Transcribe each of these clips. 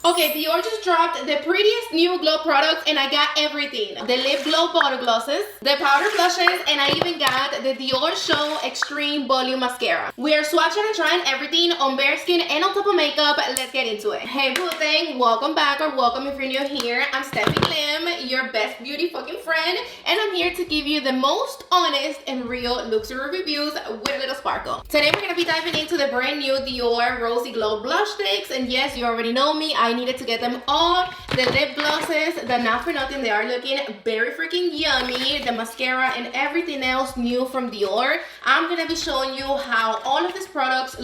Okay, Dior just dropped the prettiest new glow products and I got everything. The lip glow bottle glosses, the powder blushes, and I even got the Dior Show Extreme Volume Mascara. We are swatching and trying everything on bare skin and on top of makeup. Let's get into it. Hey boo thing, welcome back or welcome if you're new here. I'm Steffi Glam, your best beauty fucking friend, and I'm here to give you the most honest and real luxury reviews with a little sparkle. Today we're gonna be diving into the brand new Dior Rosy Glow Blush Sticks, and yes, you already know me, I needed to get them all. The lip glosses, the not for nothing, they are looking very freaking yummy. The mascara and everything else new from Dior. I'm gonna be showing you how all of these products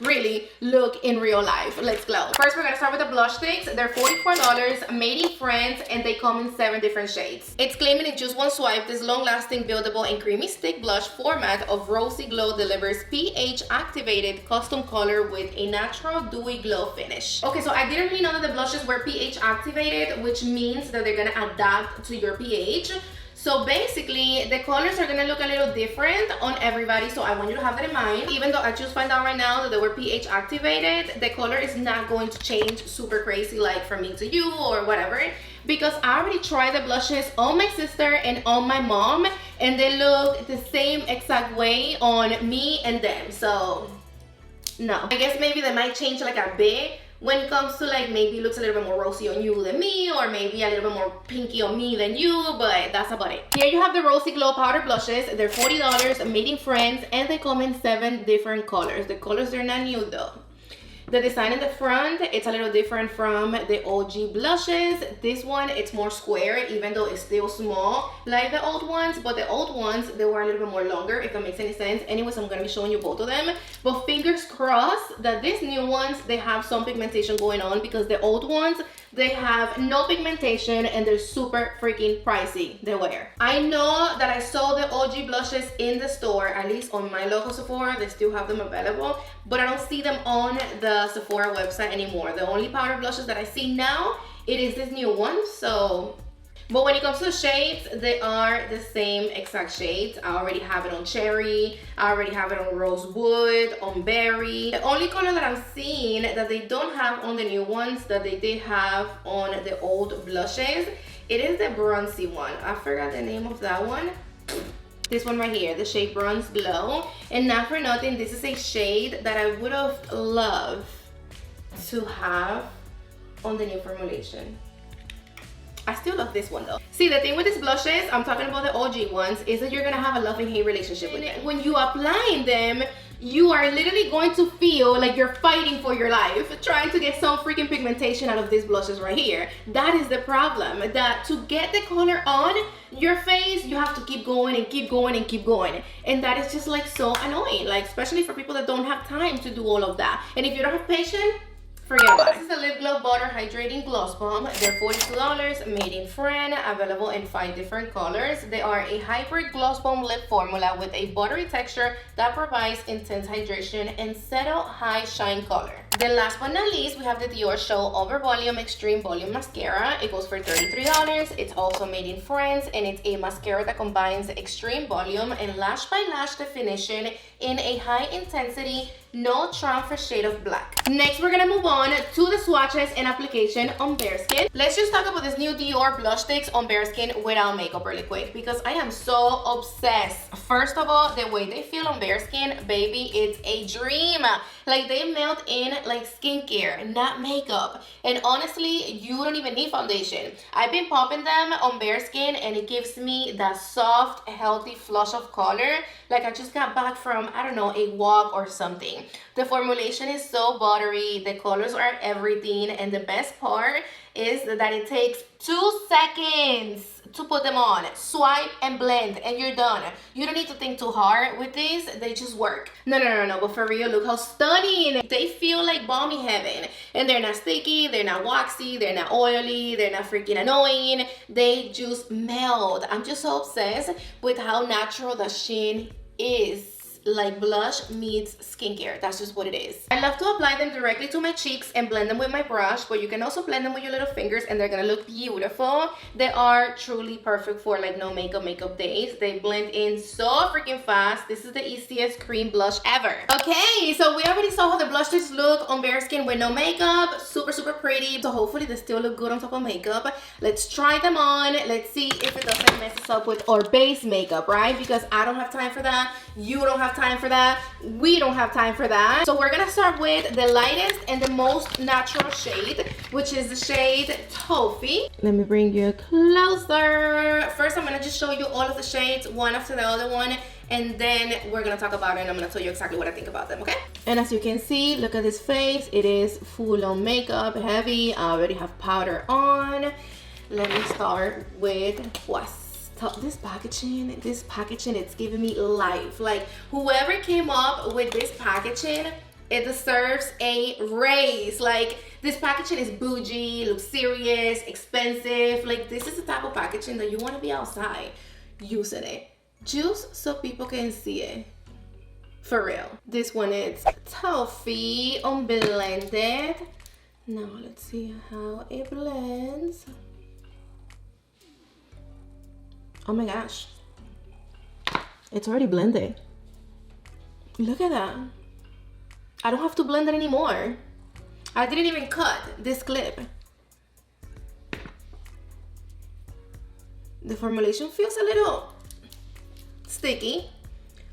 really look in real life. Let's glow. First, we're gonna start with the blush sticks. They're $44, made in France, and they come in 7 different shades. It's claiming in just one swipe, this long-lasting, buildable, and creamy stick blush format of Rosy Glow delivers pH activated custom color with a natural dewy glow finish. Okay, so I didn't really know that the blushes were pH activated, which means that they're gonna adapt to your pH. So basically, the colors are gonna look a little different on everybody, so I want you to have that in mind. Even though I just found out right now that they were pH activated, the color is not going to change super crazy like from me to you or whatever, because I already tried the blushes on my sister and on my mom, and they look the same exact way on me and them, so no. I guess maybe they might change like a bit when it comes to like maybe looks a little bit more rosy on you than me, or maybe a little bit more pinky on me than you, but that's about it. Here you have the Rosy Glow powder blushes. They're $40, made in France, and they come in 7 different colors. The colors are not new though. The design in the front, it's a little different from the OG blushes. This one, it's more square, even though it's still small like the old ones, but the old ones, they were a little bit more longer, if that makes any sense. Anyways, I'm gonna be showing you both of them, but fingers crossed that these new ones, they have some pigmentation going on, because the old ones, they have no pigmentation and they're super freaking pricey to wear. I know that I saw the OG blushes in the store, at least on my local Sephora, they still have them available, but I don't see them on the Sephora website anymore. The only powder blushes that I see now, it is this new one, so. But when it comes to the shades, they are the same exact shades. I already have it on cherry, I already have it on rosewood, on berry. The only color that I'm seeing that they don't have on the new ones that they did have on the old blushes, it is the bronzy one. I forgot the name of that one. This one right here, the shade Bronze Glow. And not for nothing, this is a shade that I would have loved to have on the new formulation. I still love this one though. See, the thing with these blushes, I'm talking about the OG ones, is that you're gonna have a love and hate relationship with them. When you applying them, you are literally going to feel like you're fighting for your life, trying to get some freaking pigmentation out of these blushes right here. That is the problem, that to get the color on your face, you have to keep going and keep going and keep going. And that is just like so annoying, like especially for people that don't have time to do all of that. And if you don't have patience, forget about it. This is the Lip Glow Butter Hydrating Gloss Balm. They're $42, made in France, available in 5 different colors. They are a hybrid gloss balm lip formula with a buttery texture that provides intense hydration and subtle high shine color. Then last but not least, we have the Dior Show Over Volume Extreme Volume Mascara. It goes for $33. It's also made in France, and it's a mascara that combines extreme volume and lash by lash definition in a high intensity, no transfer shade of black. Next, we're gonna move on to the swatches and application on bare skin. Let's just talk about this new Dior blush sticks on bare skin without makeup really quick, because I am so obsessed. First of all, the way they feel on bare skin, baby, it's a dream. Like they melt in like skincare, not makeup. And honestly, you don't even need foundation. I've been popping them on bare skin and it gives me that soft, healthy flush of color. Like I just got back from, I don't know, a walk or something. The formulation is so buttery, the colors are everything, and the best part is that it takes 2 seconds to put them on. Swipe and blend and you're done. You don't need to think too hard with these, they just work. No, but for real, look how stunning. They feel like balmy heaven, and they're not sticky, they're not waxy, they're not oily, they're not freaking annoying. They just melt. I'm just so obsessed with how natural the sheen is. like blush meets skincare. That's just what it is. I love to apply them directly to my cheeks and blend them with my brush, but you can also blend them with your little fingers and they're gonna look beautiful. They are truly perfect for like no makeup days. They blend in so freaking fast. This is the easiest cream blush ever. Okay, so we already saw how the blushes look on bare skin with no makeup. Super, super pretty. So hopefully they still look good on top of makeup. Let's try them on. Let's see if it doesn't mess us up with our base makeup, right? Because I don't have time for that. You don't have time for that. We don't have time for that. So we're gonna start with the lightest and the most natural shade, which is the shade Toffee. Let me bring you closer. First, I'm gonna just show you all of the shades, one after the other one, and then we're gonna talk about it and I'm gonna tell you exactly what I think about them, okay? And as you can see, look at this face. It is full on makeup, heavy. I already have powder on. Let me start with what's this packaging. This packaging, it's giving me life. Like whoever came up with this packaging, it deserves a raise. Like this packaging is bougie, looks serious, expensive. Like this is the type of packaging that you want to be outside using it just so people can see it. For real. This one is Toffee unblended. Now let's see how it blends. Oh my gosh, it's already blended. Look at that. I don't have to blend it anymore. I didn't even cut this clip. The formulation feels a little sticky.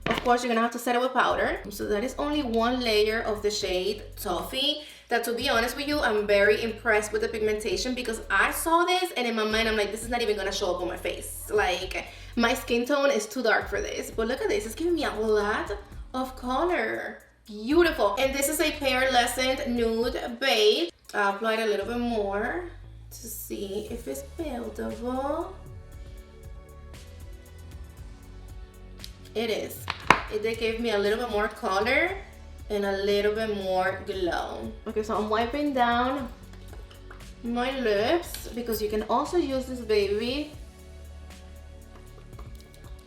Of course, you're gonna have to set it with powder. So that is only one layer of the shade Toffee. That, to be honest with you, I'm very impressed with the pigmentation because I saw this and in my mind I'm like, this is not even gonna show up on my face. Like my skin tone is too dark for this. But look at this, it's giving me a lot of color. Beautiful. And this is a pearlescent nude beige. I applied a little bit more to see if it's buildable. It is. They gave me a little bit more color and a little bit more glow. Okay, so I'm wiping down my lips because you can also use this baby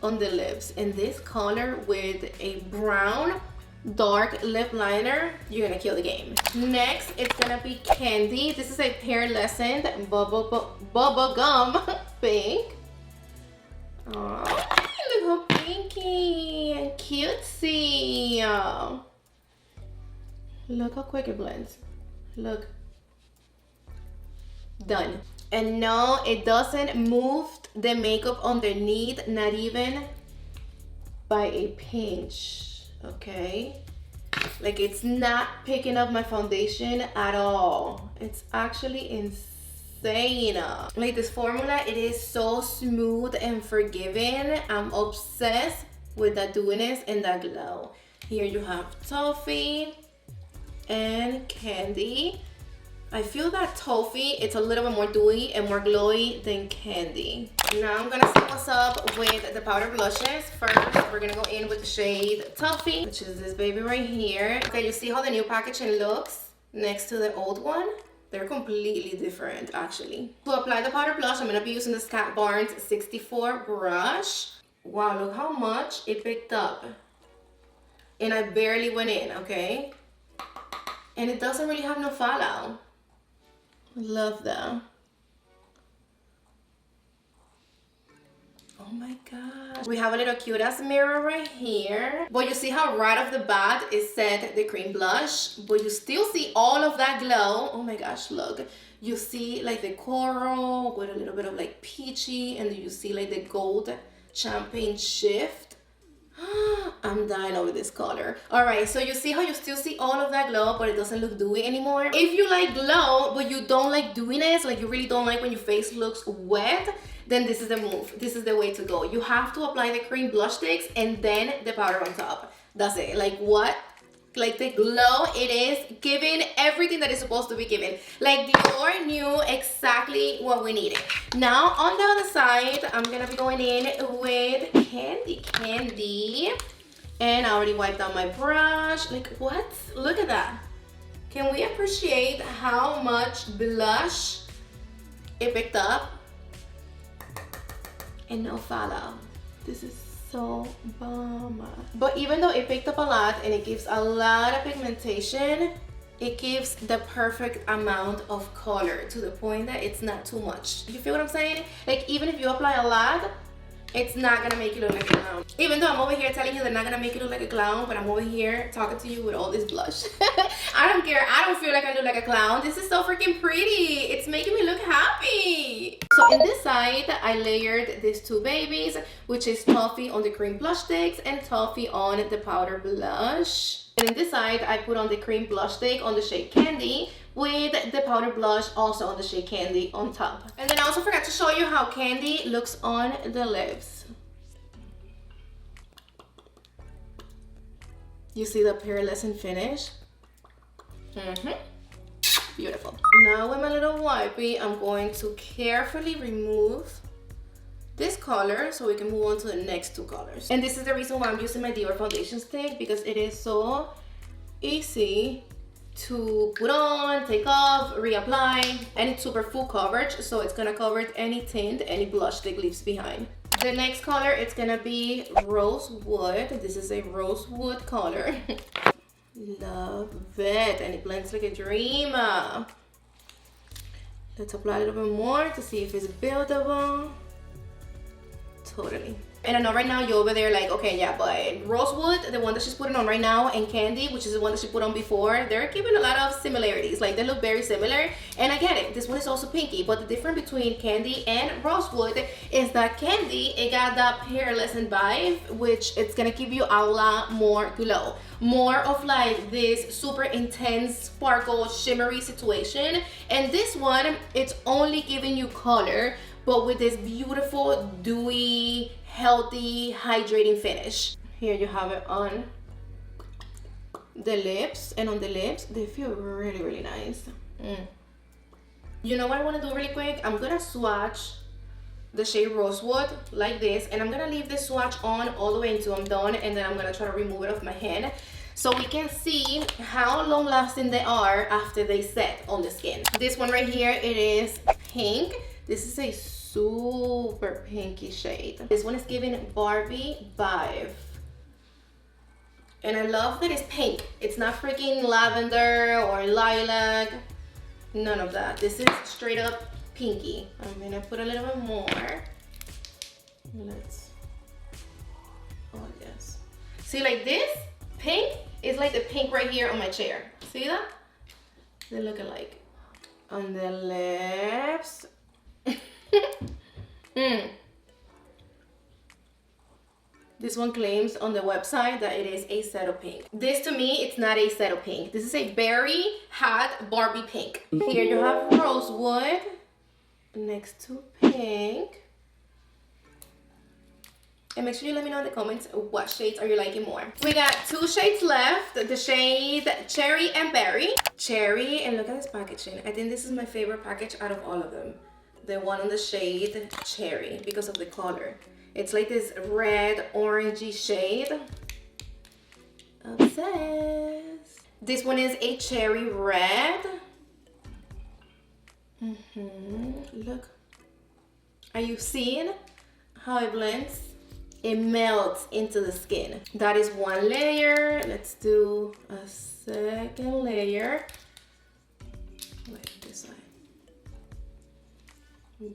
on the lips. And this color with a brown dark lip liner, you're gonna kill the game. Next, it's gonna be Candy. This is a pearlescent bubble gum pink. Oh, look how pinky and cutesy. Look how quick it blends. Look. Done. And no, it doesn't move the makeup underneath, not even by a pinch, okay? Like it's not picking up my foundation at all. It's actually insane. Like this formula, it is so smooth and forgiving. I'm obsessed with that dewiness and that glow. Here you have Toffee and Candy. I feel that Toffee, it's a little bit more dewy and more glowy than Candy. Now I'm gonna see what's up with the powder blushes. First, we're gonna go in with the shade Toffee, which is this baby right here. Okay, you see how the new packaging looks next to the old one? They're completely different, actually. To apply the powder blush, I'm gonna be using the Scott Barnes 64 brush. Wow, look how much it picked up. And I barely went in, okay? And it doesn't really have no fallout. Love that. Oh my gosh. We have a little cute ass mirror right here. But you see how right off the bat it said the cream blush, but you still see all of that glow. Oh my gosh, look. You see like the coral with a little bit of like peachy, and then you see like the gold champagne shift. I'm dying over this color. All right, so you see how you still see all of that glow, but it doesn't look dewy anymore. If you like glow, but you don't like dewiness, like you really don't like when your face looks wet, then this is the move. This is the way to go. You have to apply the cream blush sticks and then the powder on top. That's it. Like what? Like the glow, it is giving everything that is supposed to be given. Like Dior knew exactly what we needed. Now on the other side, I'm gonna be going in with Candy. And I already wiped out my brush. Like what? Look at that. Can we appreciate how much blush it picked up? And no fallout. This is so bomb. But even though it picked up a lot and it gives a lot of pigmentation, it gives the perfect amount of color to the point that it's not too much. You feel what I'm saying? Like, even if you apply a lot, it's not gonna make you look like a clown. Even though I'm over here telling you they're not gonna make you look like a clown, but I'm over here talking to you with all this blush. I don't care. I don't feel like I look like a clown. This is so freaking pretty. It's making me look happy. So in this side, I layered these two babies, which is Toffee on the cream blush sticks and Toffee on the powder blush. And in this side, I put on the cream blush stick on the shade Candy with the powder blush also on the shade Candy on top. And then I also forgot to show you how Candy looks on the lips. You see the pearlescent finish? Beautiful. Now with my little wipey, I'm going to carefully remove this color so we can move on to the next two colors. And this is the reason why I'm using my DIOR foundation stick, because it is so easy to put on, take off, reapply, and it's super full coverage, so it's gonna cover any tint any blush stick leaves behind. The next color, it's gonna be Rosewood. This is a Rosewood color. Love it, and it blends like a dream. Let's apply a little bit more to see if it's buildable. Totally. And I know right now you're over there like, okay, yeah, but Rosewood, the one that she's putting on right now, and Candy, which is the one that she put on before, they're giving a lot of similarities. Like, they look very similar. And I get it. This one is also pinky, but the difference between Candy and Rosewood is that Candy, it got that pearlescent vibe, which it's gonna give you a lot more glow. More of like this super intense, sparkle, shimmery situation. And this one, it's only giving you color, but with this beautiful, dewy, healthy, hydrating finish. Here you have it on the lips, and on the lips, they feel really, really nice. You know what I wanna do really quick? I'm gonna swatch the shade Rosewood like this, and I'm gonna leave this swatch on all the way until I'm done, and then I'm gonna try to remove it off my hand so we can see how long lasting they are after they set on the skin. This one right here, it is pink. This is a super pinky shade. This one is giving Barbie vibe. And I love that it's pink. It's not freaking lavender or lilac. None of that. This is straight up pinky. I'm gonna put a little bit more. Let's, oh yes. See, like this pink is like the pink right here on my chair. See that? They look alike. On the lips. This one claims on the website that it is a Settle Pink. This to me, it's not a Settle Pink. This is a berry hot Barbie pink. Here you have Rosewood next to pink. And make sure you let me know in the comments what shades are you liking more. We got two shades left. The shade Cherry and Berry. Cherry, and look at this packaging. I think this is my favorite package out of all of them. The one on the shade Cherry, because of the color. It's like this red orangey shade. Obsessed. This one is a cherry red. Look. Are you seeing how it blends? It melts into the skin. That is one layer. Let's do a second layer. Like this side.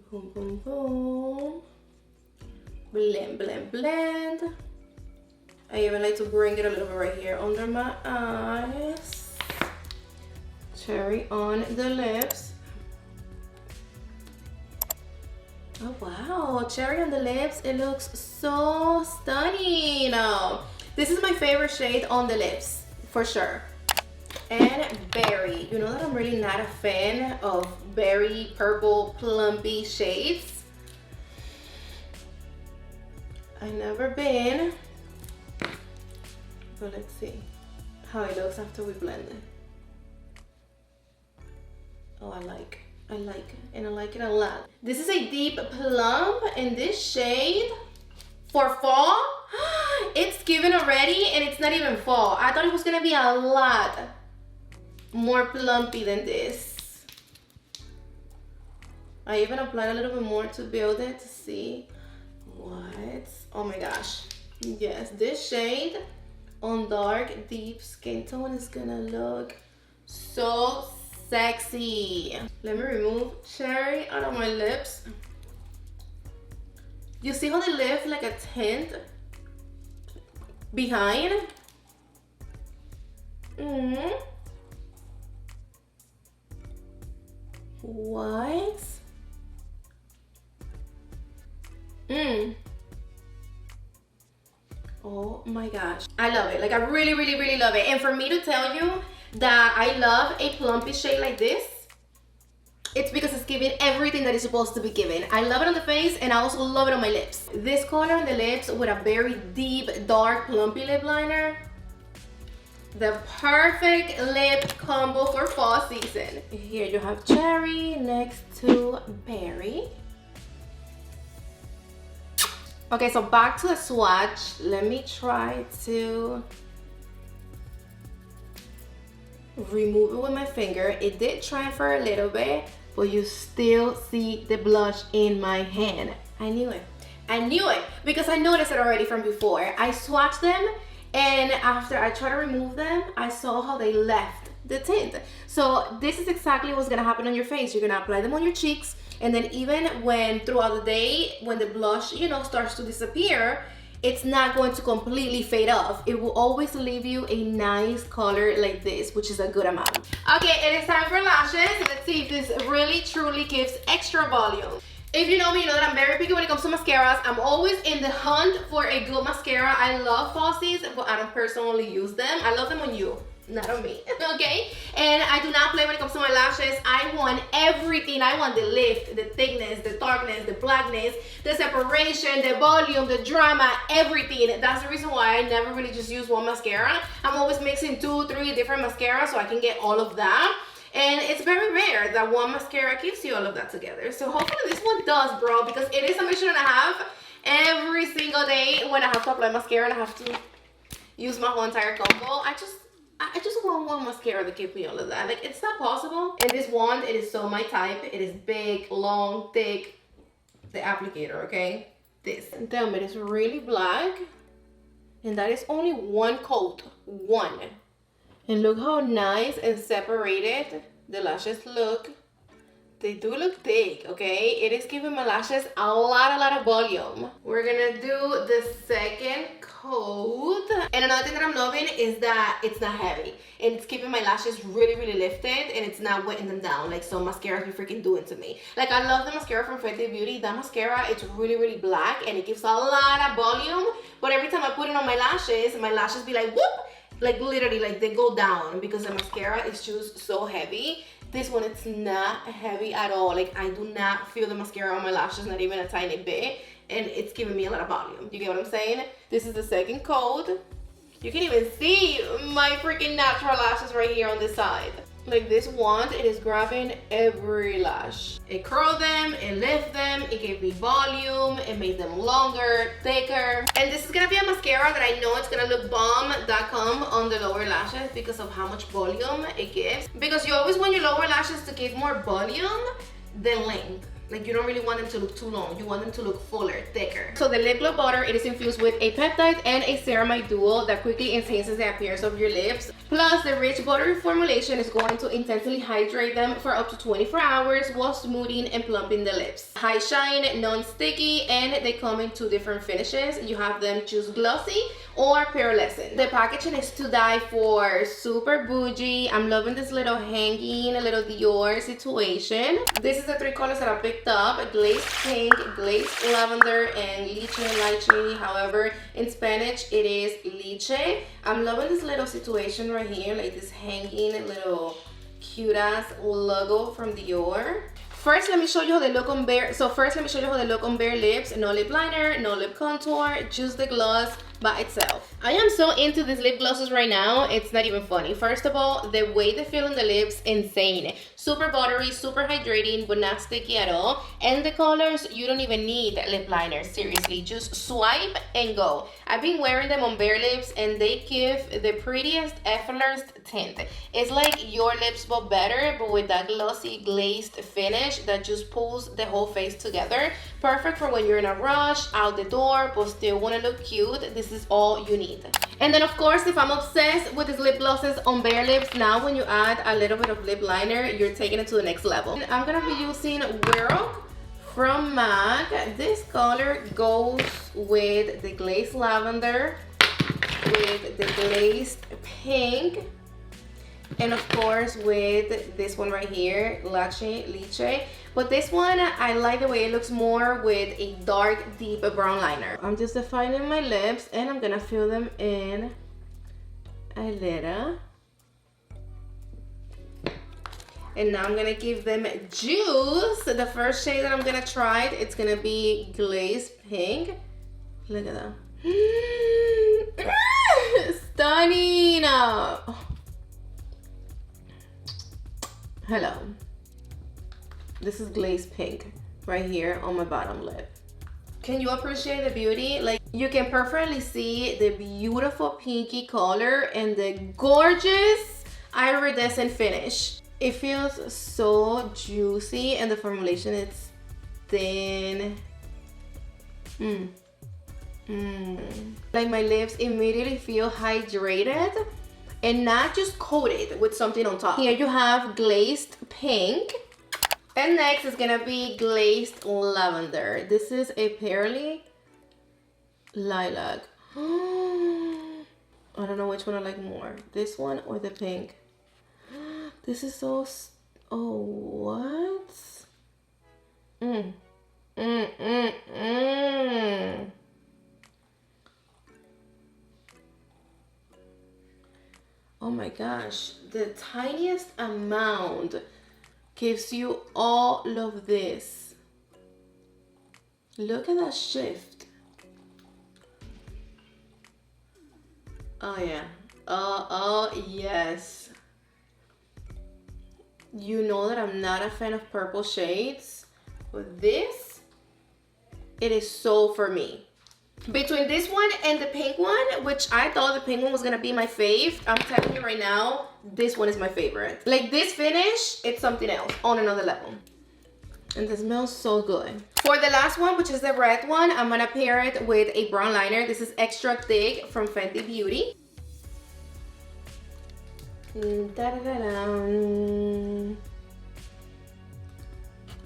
Boom, boom, boom. Blend, blend, blend. I even like to bring it a little bit right here under my eyes. Cherry on the lips. Oh wow, cherry on the lips. It looks so stunning. This is my favorite shade on the lips, for sure. And berry. You know that I'm really not a fan of berry, purple, plumpy shades. I've never been, but let's see how it looks after we blend it. Oh, I like it, and I like it a lot. This is a deep plum in this shade for fall. It's given already, and it's not even fall. I thought it was gonna be a lot more plumpy than this. I even applied a little bit more to build it to see what. Oh my gosh, Yes, this shade on dark, deep skin tone is gonna look so sexy. Let me remove cherry out of my lips. You see how they lift like a tint behind? What? Oh my gosh, I love it. Like I really love it. And for me to tell you that I love a plumpy shade like this, it's because it's giving everything that it's supposed to be given. I love it on the face and I also love it on my lips. This color on the lips with a very deep, dark, plumpy lip liner. The perfect lip combo for fall season. Here you have cherry next to berry. Okay, so back to the swatch. Let me try to remove it with my finger. It did transfer a little bit, but you still see the blush in my hand. I knew it. I knew it because I noticed it already from before. I swatched them and after I tried to remove them, I saw how they left the tint. So this is exactly what's gonna happen on your face. You're gonna apply them on your cheeks, and then even when throughout the day, when the blush, you know, starts to disappear, it's not going to completely fade off. It will always leave you a nice color like this, which is a good amount. Okay, it is time for lashes. Let's see if this really truly gives extra volume. If you know me, you know that I'm very picky when it comes to mascaras. I'm always in the hunt for a good mascara. I love falsies, but I don't personally use them. I love them on you, not on me, okay? And I do not play when it comes to my lashes. I want everything. I want the lift, the thickness, the darkness, the blackness, the separation, the volume, the drama, everything. That's the reason why I never really just use one mascara. I'm always mixing 2, 3 different mascaras so I can get all of that. And it's very rare that one mascara gives you all of that together. So hopefully this one does, bro, because it is a mission and a half every single day when I have to apply mascara and I have to use my whole entire combo. I just want one mascara to give me all of that. Like, it's not possible. And this wand, it is so my type. It is big, long, thick. The applicator, okay? This. Damn, it is really black. And that is only one coat. One. And look how nice and separated the lashes look. They do look thick, okay? It is giving my lashes a lot of volume. We're gonna do the second coat. And another thing that I'm loving is that it's not heavy. And it's keeping my lashes really lifted and it's not wetting them down like some mascaras be freaking doing to me. Like, I love the mascara from Fenty Beauty. That mascara, it's really black and it gives a lot of volume. But every time I put it on my lashes be like, whoop! Like literally, like they go down because the mascara is just so heavy. This one, it's not heavy at all. Like, I do not feel the mascara on my lashes, not even a tiny bit. And it's giving me a lot of volume. You get what I'm saying? This is the second coat. You can even see my freaking natural lashes right here on this side. Like, this wand, it is grabbing every lash. It curled them, it lifted them, it gave me volume, it made them longer, thicker. And this is gonna be a mascara that I know it's gonna look bomb.com on the lower lashes because of how much volume it gives. Because you always want your lower lashes to give more volume than length. Like, you don't really want them to look too long. You want them to look fuller, thicker. So the lip glow butter, it is infused with a peptide and a ceramide duo that quickly enhances the appearance of your lips. Plus, the rich buttery formulation is going to intensely hydrate them for up to 24 hours while smoothing and plumping the lips. High shine, non-sticky, and they come in 2 different finishes. You have them just glossy or pearlescent. The packaging is to die for, super bougie. I'm loving this little hanging, a little Dior situation. This is the 3 colors that I picked up: glazed pink, glazed lavender, and lychee lychee. However, in Spanish it is lychee. I'm loving this little situation right here, like this hanging little cute ass logo from Dior. First, let me show you how they look on bare. So first, let me show you how they look on bare lips. No lip liner, no lip contour, just the gloss by itself. I am so into these lip glosses right now, it's not even funny. First of all, the way they feel on the lips, insane. Super buttery, super hydrating, but not sticky at all. And the colors, you don't even need lip liner, seriously. Just swipe and go. I've been wearing them on bare lips and they give the prettiest, effortless tint. It's like your lips but better, but with that glossy glazed finish that just pulls the whole face together. Perfect for when you're in a rush, out the door, but still want to look cute. This this is all you need. And then of course, if I'm obsessed with these lip glosses on bare lips, now when you add a little bit of lip liner, you're taking it to the next level. And I'm gonna be using Wear from MAC. This color goes with the glazed lavender, with the glazed pink, and of course with this one right here, Liche. But this one, I like the way it looks more with a dark, deep brown liner. I'm just defining my lips and I'm gonna fill them in a little. And now I'm gonna give them juice. The first shade that I'm gonna try, it's gonna be glazed pink. Look at that. Stunning. Hello. This is glazed pink right here on my bottom lip. Can you appreciate the beauty? Like, you can perfectly see the beautiful pinky color and the gorgeous iridescent finish. It feels so juicy and the formulation is thin. Like, my lips immediately feel hydrated and not just coated with something on top. Here you have glazed pink. And next is gonna be glazed lavender. This is a pearly lilac. I don't know which one I like more, this one or the pink. This is so, oh, what? Oh my gosh, the tiniest amount gives you all of this. Look at that shift. Oh yeah. Oh yes. You know that I'm not a fan of purple shades, but this, it is so for me. Between this one and the pink one, which I thought the pink one was gonna be my fave, I'm telling you right now, this one is my favorite. Like, this finish, it's something else on another level. And it smells so good. For the last one, which is the red one, I'm gonna pair it with a brown liner. This is extra thick from Fenty Beauty.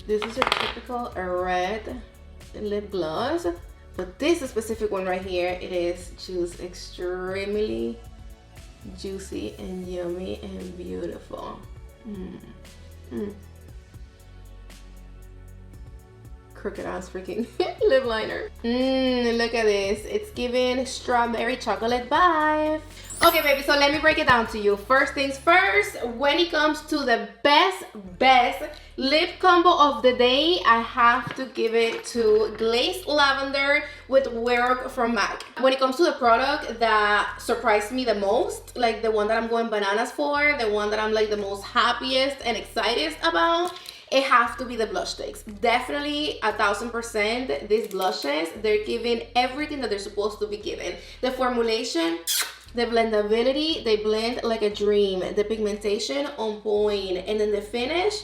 This is a typical red lip gloss. But this specific one right here, it is just extremely juicy and yummy and beautiful. Crooked ass freaking lip liner. Look at this. It's giving strawberry chocolate vibe. Okay, baby, so let me break it down to you. First things first, when it comes to the best lip combo of the day, I have to give it to glazed lavender with Wear from MAC. When it comes to the product that surprised me the most, like the one that I'm going bananas for, the one that I'm like the most happiest and excited about, it have to be the blush sticks. Definitely 1000%. These blushes, they're giving everything that they're supposed to be given. The formulation, the blendability, they blend like a dream. The pigmentation on point, and then the finish,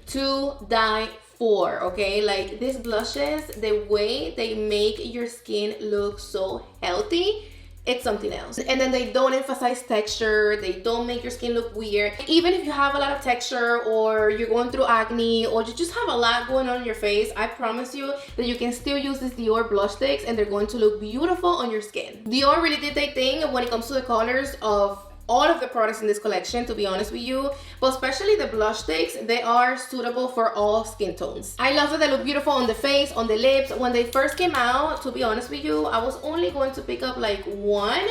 to die for. Okay, like these blushes, the way they make your skin look so healthy, it's something else. And then they don't emphasize texture, they don't make your skin look weird. Even if you have a lot of texture, or you're going through acne, or you just have a lot going on in your face, I promise you that you can still use these Dior blush sticks and they're going to look beautiful on your skin. Dior really did their thing when it comes to the colors of all of the products in this collection, to be honest with you, but especially the blush sticks, they are suitable for all skin tones. I love that they look beautiful on the face, on the lips. When they first came out, to be honest with you, I was only going to pick up like 1,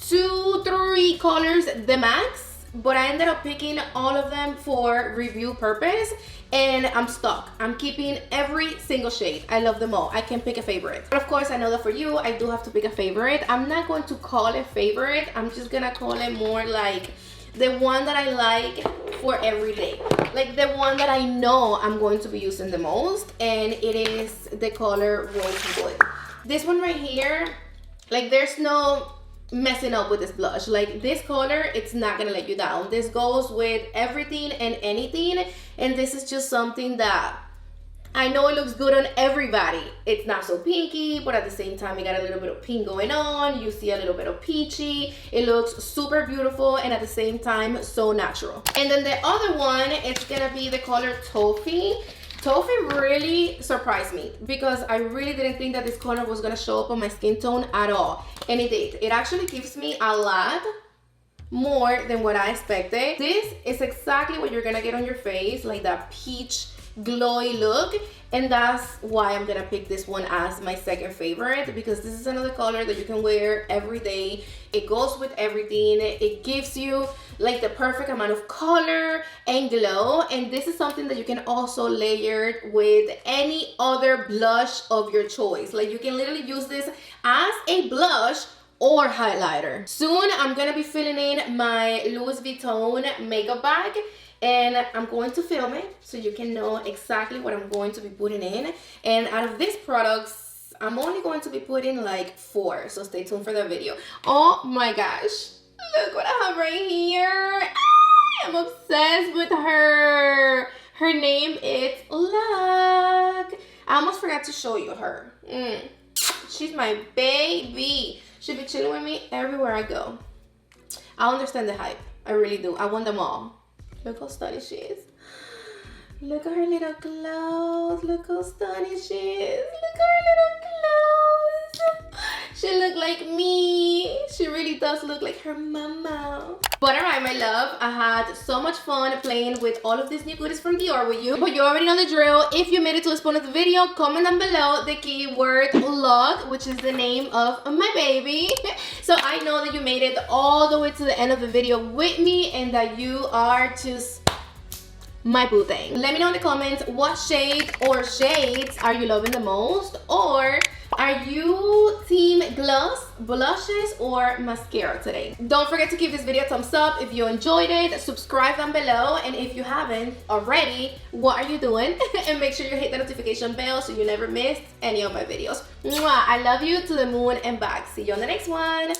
2, 3 colors the max, but I ended up picking all of them for review purpose, and I'm stuck. I'm keeping every single shade. I love them all. I can pick a favorite. But of course, I know that for you, I do have to pick a favorite. I'm not going to call it favorite. I'm just gonna call it more like the one that I like for every day. Like the one that I know I'm going to be using the most, and it is the color Rosewood. This one right here, like there's no messing up with this blush. Like this color, it's not gonna let you down. This goes with everything and anything, and this is just something that I know it looks good on everybody. It's not so pinky, but at the same time, you got a little bit of pink going on. You see a little bit of peachy. It looks super beautiful and at the same time, so natural. And then the other one, it's gonna be the color Toffee. Toffee really surprised me because I really didn't think that this color was gonna show up on my skin tone at all. And it did. It actually gives me a lot more than what I expected. This is exactly what you're gonna get on your face, like that peach glowy look, and that's why I'm gonna pick this one as my second favorite, because this is another color that you can wear every day. It goes with everything. It gives you like the perfect amount of color and glow, and this is something that you can also layer with any other blush of your choice. Like you can literally use this as a blush or highlighter. Soon I'm gonna be filling in my Louis Vuitton makeup bag, and I'm going to film it so you can know exactly what I'm going to be putting in. And out of these products, I'm only going to be putting like 4, so stay tuned for that video. Oh my gosh, look what I have right here. I'm obsessed with her. Her name is Luck. I almost forgot to show you her. She's my baby. She'll be chilling with me everywhere I go. I understand the hype. I really do. I want them all. Look how stunning she is. Look at her little clothes. Look how stunning she is. Look at her little clothes. She look like me. She really does look like her mama. But alright, my love, I had so much fun playing with all of these new goodies from Dior with you. But you already know the drill. If you made it to this point of the video, comment down below the keyword Luck, which is the name of my baby. So I know that you made it all the way to the end of the video with me and that you are just my boo thing. Let me know in the comments what shade or shades are you loving the most, or are you team gloss, blushes, or mascara today? Don't forget to give this video a thumbs up if you enjoyed it. Subscribe down below, and if you haven't already, what are you doing? And make sure you hit the notification bell so you never miss any of my videos. Mwah! I love you to the moon and back. See you on the next one.